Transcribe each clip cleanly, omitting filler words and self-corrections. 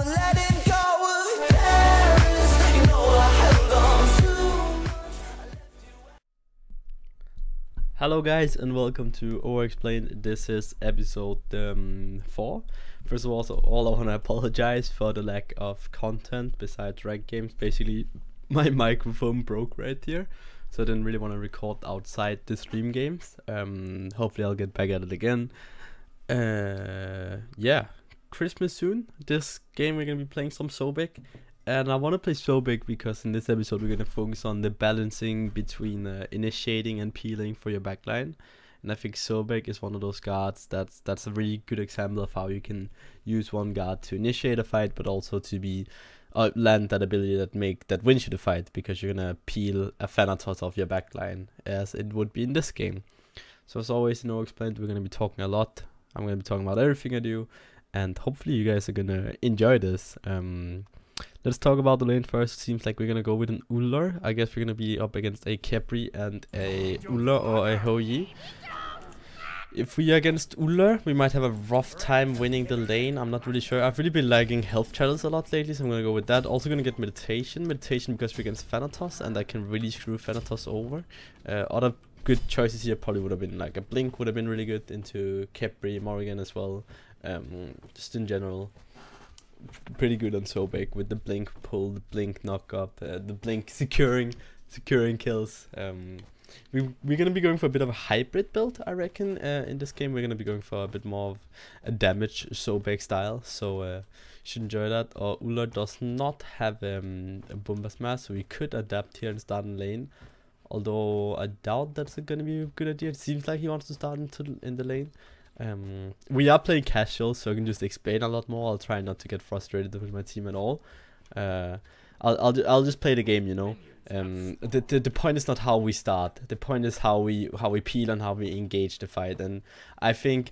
letting go of Paris. You know I held on too much. Hello guys and welcome to Overexplained. This is episode 4. First of all, I want to apologize for the lack of content besides ranked games. Basically, my microphone broke right here, so I didn't really want to record outside the stream games. Hopefully I'll get back at it again. Yeah, Christmas soon. This game we're going to be playing some Sobek. And I want to play Sobek because in this episode we're going to focus on the balancing between initiating and peeling for your backline. And I think Sobek is one of those guards that's a really good example of how you can use one guard to initiate a fight, but also to be land that ability that wins you the fight, because you're going to peel a Thanatos off your backline as it would be in this game. So as always in Overexplained, we're going to be talking a lot. I'm going to be talking about everything I do, and hopefully you guys are going to enjoy this. Let's talk about the lane first. Seems like we're gonna go with an Ullr. I guess we're gonna be up against a Capri and a Ullr or a Hoyi. If we are against Ullr, we might have a rough time winning the lane. I'm not really sure. I've really been lagging health channels a lot lately, so I'm gonna go with that. Also gonna get meditation because we're against Thanatos, and I can really screw Thanatos over. Other good choices here probably would have been like a Blink would have been really good into Capri, Morrigan as well. Just in general, pretty good on Sobek with the Blink pull, the Blink knock up, the Blink securing kills. We're gonna be going for a bit of a hybrid build, I reckon. In this game we're gonna be going for a bit more of a damage Sobek style, so you should enjoy that. Our Ullr does not have a Bombas Mass, so we could adapt here and start in lane, although I doubt that's gonna be a good idea. It seems like he wants to start in the lane. We are playing casual, so I can just explain a lot more. I'll try not to get frustrated with my team at all. I'll just play the game, you know. The point is not how we start. The point is how we peel and how we engage the fight. And I think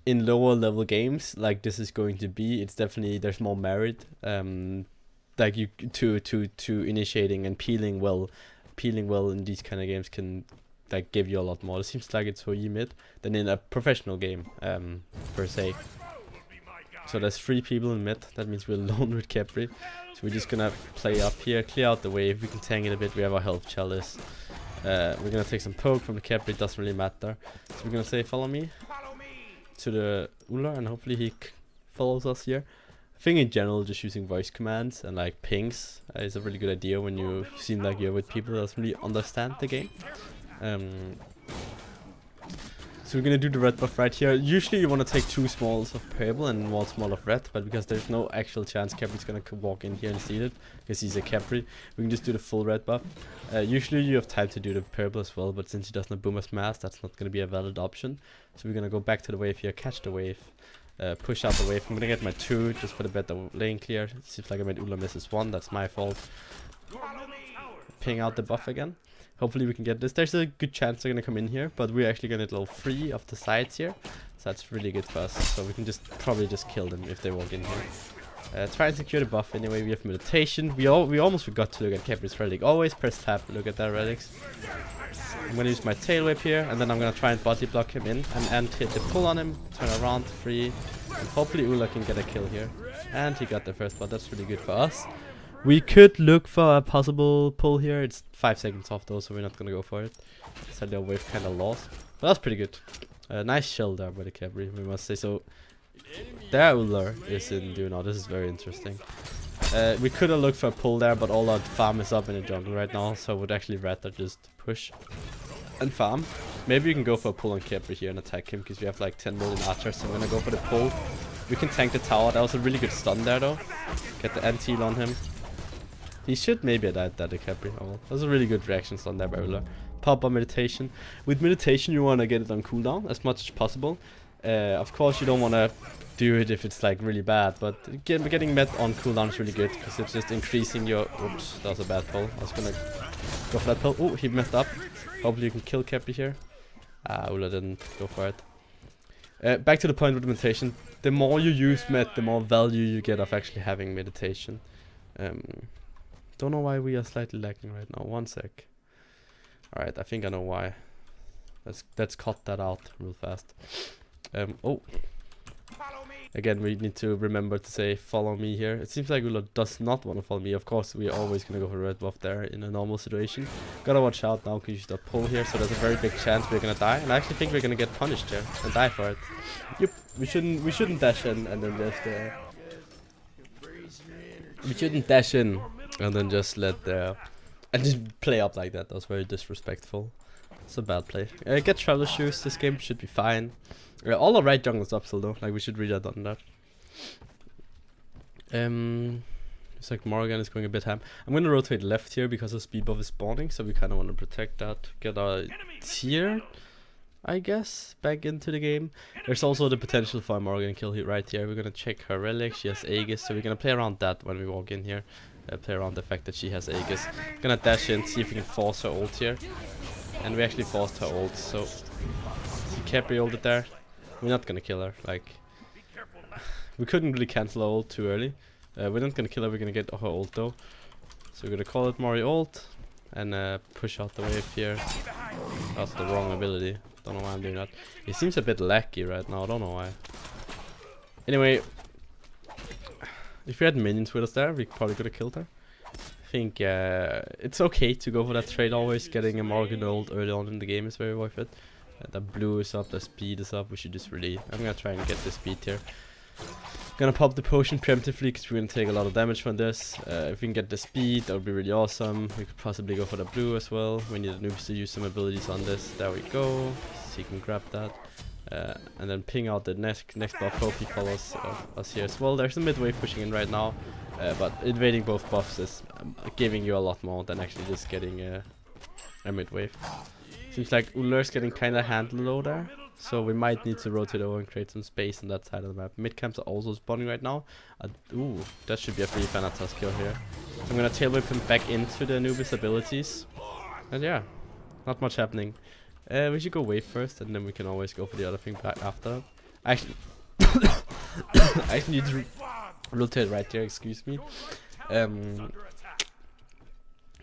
in lower level games like this is going to be, it's definitely there's more merit. Like you to initiating and peeling well in these kind of games can like give you a lot more. It seems like it's Hoyi mid than in a professional game, per se. So there's 3 people in mid. That means we're alone with Capri. So we're just gonna play up here, clear out the wave. We can tank it a bit. We have our health chalice. We're gonna take some poke from the Capri. It doesn't really matter. So we're gonna say follow me to the Ullr, and hopefully he follows us here. I think in general just using voice commands and like pings is a really good idea when you seem like you're with people that doesn't really understand the game. So we're gonna do the red buff right here. Usually you want to take 2 smalls of purple and 1 small of red, but because there's no actual chance Capri's gonna walk in here and steal it, because he's a Capri, we can just do the full red buff. Usually you have time to do the purple as well, but since he doesn't have Boomer's Mass, that's not gonna be a valid option. So we're gonna go back to the wave here, catch the wave, push out the wave. I'm gonna get my 2 just for the better lane clear. It seems like I made Ullr misses 1, that's my fault. Ping out the buff again. Hopefully we can get this. There's a good chance they're gonna come in here, but we're actually gonna get level 3 of the sides here, so that's really good for us. So we can probably just kill them if they walk in here. Try and secure the buff anyway. We have meditation. We almost forgot to look at Capri's relic. Always press tab to look at their relics. I'm gonna use my tail whip here, and then I'm gonna try and body block him in and hit the pull on him. Turn around 3, and hopefully Ullr can get a kill here. And he got the first blood. That's really good for us. We could look for a possible pull here. It's 5 seconds off though, so we're not gonna go for it. Sadly our wave kinda lost. But that's pretty good. Nice shell there by the Capri, we must say. So their Ullr is in do now. This is very interesting. We could have looked for a pull there, but all our farm is up in the jungle right now, so I would actually rather just push and farm. Maybe you can go for a pull on Capri here and attack him, because we have like 10 million archers, so I'm gonna go for the pull. We can tank the tower. That was a really good stun there though. Get the anti-heal on him. He should maybe have died that, the Capri. Oh, well. That was a really good reaction stun there by Ullr. Pop on meditation. With meditation you want to get it on cooldown as much as possible. Of course you don't want to do it if it's like really bad, but getting met on cooldown is really good, because it's just increasing your... Oops, that was a bad pull. I was gonna go for that pull. Oh, he messed up. Hopefully you can kill Capri here. Ullr didn't go for it. Back to the point with meditation. The more you use med, the more value you get of actually having meditation. Don't know why we are slightly lagging right now. 1 sec. Alright, I think I know why. Let's cut that out real fast. Oh. Again, we need to remember to say follow me here. It seems like Ula does not want to follow me. Of course, we are always going to go for red buff there in a normal situation. Gotta watch out now because you start pull here, so there's a very big chance we're going to die. And I actually think we're going to get punished here and die for it. Yep, we shouldn't dash in and then just... we shouldn't dash in and then just let the... and just play up like that. That was very disrespectful. It's a bad play. Get traveler shoes. This game should be fine. All the right junglers up still though. Like we should really have done that. It's like Morgan is going a bit ham. I'm gonna rotate left here because the speed buff is spawning, so we kind of want to protect that. Get our tier, I guess, back into the game. There's also the potential for a Morgan kill here right here. We're gonna check her relic. She has Aegis, so we're gonna play around that when we walk in here. Play around the fact that she has Aegis. Gonna dash in, see if we can force her ult here. And we actually forced her ult, so she kept ulted there. We're not gonna kill her, like... we couldn't really cancel her ult too early. We're not gonna kill her, we're gonna get her ult though. So we're gonna call it Mori ult and push out the wave here. That's the wrong ability. Don't know why I'm doing that. It seems a bit laggy right now, I don't know why. Anyway, if we had minions with us there, we probably could have killed her. I think it's okay to go for that trade always. Getting a Morgan ult early on in the game is very worth it. The blue is up, the speed is up. We should just really... I'm gonna try and get the speed here. Gonna pop the potion preemptively because we're gonna take a lot of damage from this. If we can get the speed, that would be really awesome. We could possibly go for the blue as well. We need the noobs to use some abilities on this. There we go. So you can grab that. And then ping out the next buff. Hope he follows us here as well. There's a mid wave pushing in right now. But invading both buffs is giving you a lot more than actually just getting a mid wave. Seems like Ullr's getting kinda handled low there. So we might need to rotate over and create some space on that side of the map. Mid camps are also spawning right now. Ooh, that should be a free Thanatos kill here. So I'm gonna tail whip him back into the Anubis abilities. And yeah, not much happening. We should go wave first and then we can always go for the other thing back after. Actually, I actually need to rotate right there, excuse me.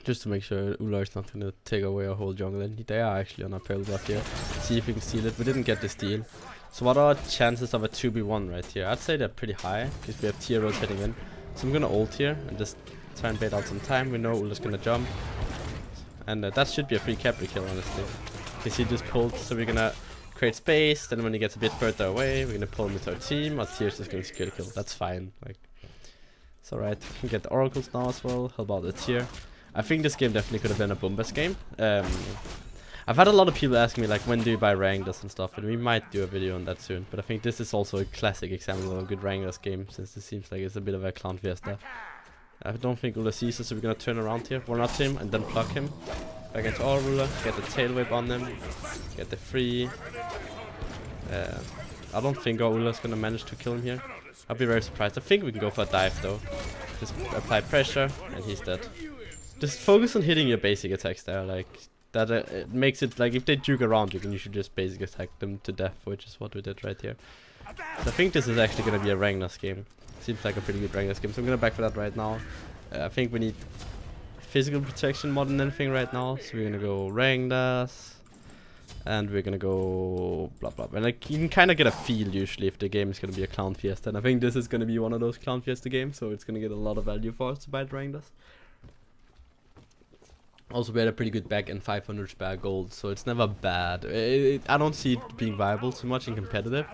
Just to make sure Ulla is not gonna take away our whole jungle, and they are actually on our pale buff here. See if we can steal it. We didn't get the steal. So what are our chances of a 2v1 right here? I'd say they're pretty high, because we have tier rotating in. So I'm gonna ult here, and just try and bait out some time. We know Ulla's gonna jump. And that should be a free Capri kill, honestly. Because he just pulled, so we're gonna create space, then when he gets a bit further away, we're gonna pull him with our team. Our tier's just gonna secure the kill. That's fine. Like, it's alright. We can get the oracles now as well. Help out the tier. I think this game definitely could have been a Bombas game. I've had a lot of people asking me like, when do you buy Wranglers and stuff, and we might do a video on that soon. But I think this is also a classic example of a good Wranglers game, since it seems like it's a bit of a clown fiesta. I don't think Ulla sees us, so we're gonna turn around here, one out him, and then pluck him. Back into our Ulla, get the tail whip on them, get the free. I don't think our Ulla's gonna manage to kill him here. I'll be very surprised. I think we can go for a dive though. Just apply pressure, and he's dead. Just focus on hitting your basic attacks there, like that. It makes it like if they juke around, you should just basic attack them to death, which is what we did right here. So I think this is actually gonna be a Wranglers game. Seems like a pretty good Wranglers game, so I'm gonna back for that right now. I think we need physical protection more than anything right now, so we're gonna go Wranglers, and we're gonna go blah blah. And like you can kind of get a feel usually if the game is gonna be a clown fiesta, and I think this is gonna be one of those clown fiesta games, so it's gonna get a lot of value for us to buy the Wranglers. Also, we had a pretty good back and 500 spare gold, so it's never bad. I don't see it being viable too much in competitive,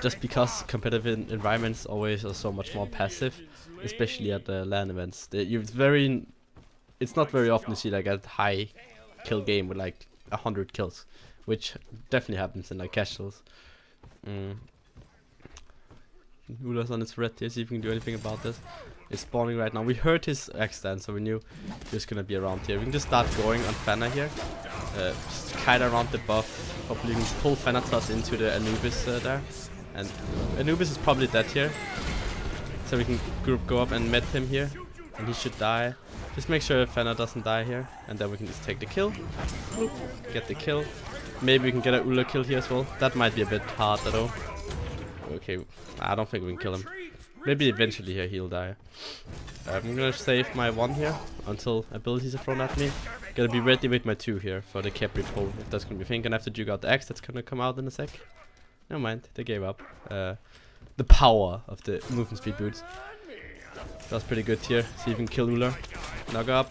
just because competitive environments always are so much more passive, especially at the LAN events. It's not very often to see like a high kill game with like 100 kills, which definitely happens in like casuals. Ula's on its red here, see if we can do anything about this. It's spawning right now. We heard his X-stand, so we knew he was gonna be around here. We can just start going on Fana here. Just kite around the buff. Hopefully we can pull Thanatos into the Anubis there. And Anubis is probably dead here. So we can go up and met him here. And he should die. Just make sure Fana doesn't die here. And then we can just take the kill. Bloop. Get the kill. Maybe we can get a Ulla kill here as well. That might be a bit harder though. Okay, I don't think we can kill him. Maybe eventually here he'll die. I'm gonna save my 1 here until abilities are thrown at me. Gotta be ready with my 2 here for the Capri pull. If that's gonna be a thing, gonna have to juke out the X that's gonna come out in a sec. Never mind, they gave up. The the power of the movement speed boots. That's pretty good here. See if we can kill Uller. Knock up.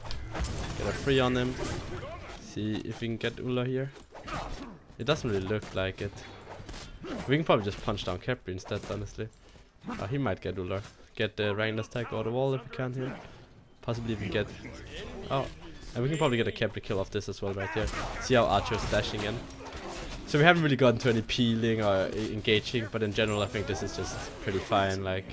Get a free on him. See if we can get Uller here. It doesn't really look like it. We can probably just punch down Capri instead, honestly. Oh, he might get Uller. Get the Wrangler's tag or the wall if we can here. Possibly even get... Oh, and we can probably get a Capri kill off this as well right here. See how Archer's dashing in. So we haven't really gotten to any peeling or engaging, but in general I think this is just pretty fine. Like,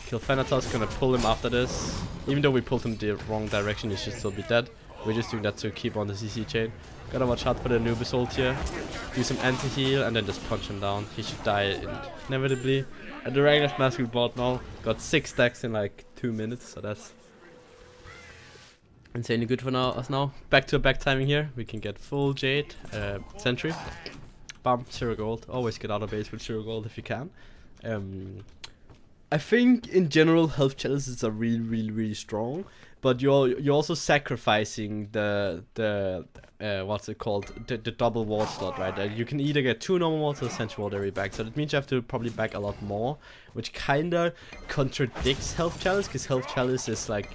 kill Thanatos, gonna pull him after this. Even though we pulled him the wrong direction, he should still be dead. We're just doing that to keep on the CC chain. Gotta watch out for the Anubis ult here. Do some anti-heal and then just punch him down. He should die inevitably. And the Wrangler's Mask we bought now got 6 stacks in like 2 minutes, so that's insanely good for us now. Back to back timing here. We can get full Jade, Sentry. Bam, 0 gold. Always get out of base with 0 gold if you can. I think in general health challenges are really strong, but you're also sacrificing the what's it called, the double ward slot, right? You can either get 2 normal wards or Sentry ward every back, so that means you have to probably back a lot more, which kinda contradicts health challenge, because health challenge is like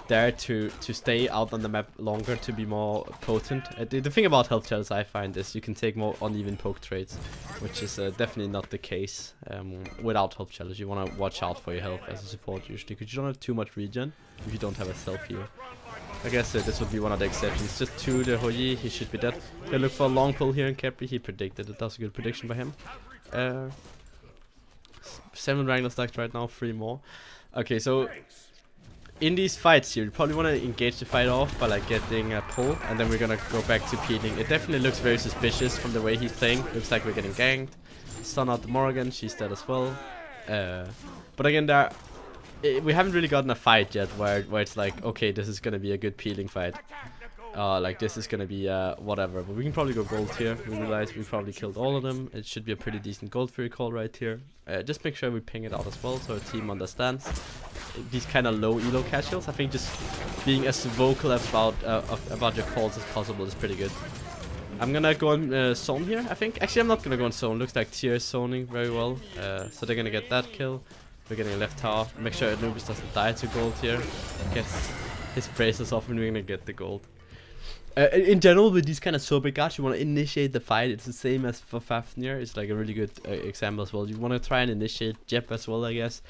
there to stay out on the map longer, to be more potent. The thing about health challenge I find is you can take more uneven poke trades, which is definitely not the case without health challenge. You want to watch out for your health as a support usually, because you don't have too much regen if you don't have a self heal. I guess this would be one of the exceptions. Just 2 the Hoyi, he should be dead. Gonna look for a long pull here in Capri. He predicted it. That's a good prediction by him. 7 Wrangler stacks right now, 3 more. Okay, so in these fights here, you probably want to engage the fight off by like getting a pull, and then we're gonna go back to peeling. It definitely looks very suspicious from the way he's playing. Looks like we're getting ganked. Stun out the Morrigan, she's dead as well. But again, we haven't really gotten a fight yet where it's like, okay, this is gonna be a good peeling fight. Like this is gonna be whatever. But we can probably go gold here. We realize we probably killed all of them. It should be a pretty decent gold fury call right here. Just make sure we ping it out as well so our team understands these kind of low elo casuals. I think just being as vocal about your calls as possible is pretty good. I'm gonna go on zone here, I think. Actually, I'm not gonna go on zone. Looks like Tier is zoning very well. So they're gonna get that kill. We're getting a left tower. Make sure Anubis doesn't die to gold here. Gets his braces off and we're gonna get the gold. In general, with these kind of Sobek guards, you want to initiate the fight. It's the same as for Fafnir. It's like a really good example as well. You want to try and initiate Jep as well, I guess.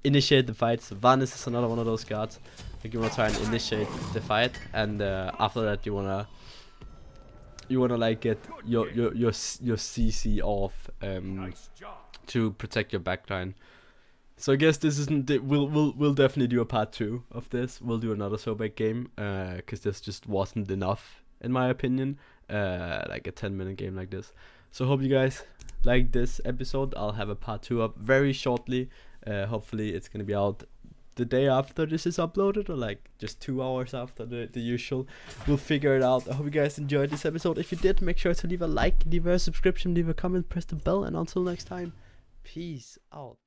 Initiate the fights. Vanis is another one of those guards. Like you want to try and initiate the fight, and after that you wanna like get your CC off to protect your backline. So I guess this isn't. We'll definitely do a part 2 of this. We'll do another Sobek game, because this just wasn't enough in my opinion. Like a 10-minute game like this. So hope you guys like this episode. I'll have a part 2 up very shortly. Hopefully it's gonna be out the day after this is uploaded, or like just 2 hours after the usual. We'll figure it out. I hope you guys enjoyed this episode. If you did, make sure to leave a like, leave a subscription, leave a comment, press the bell, and until next time, peace out.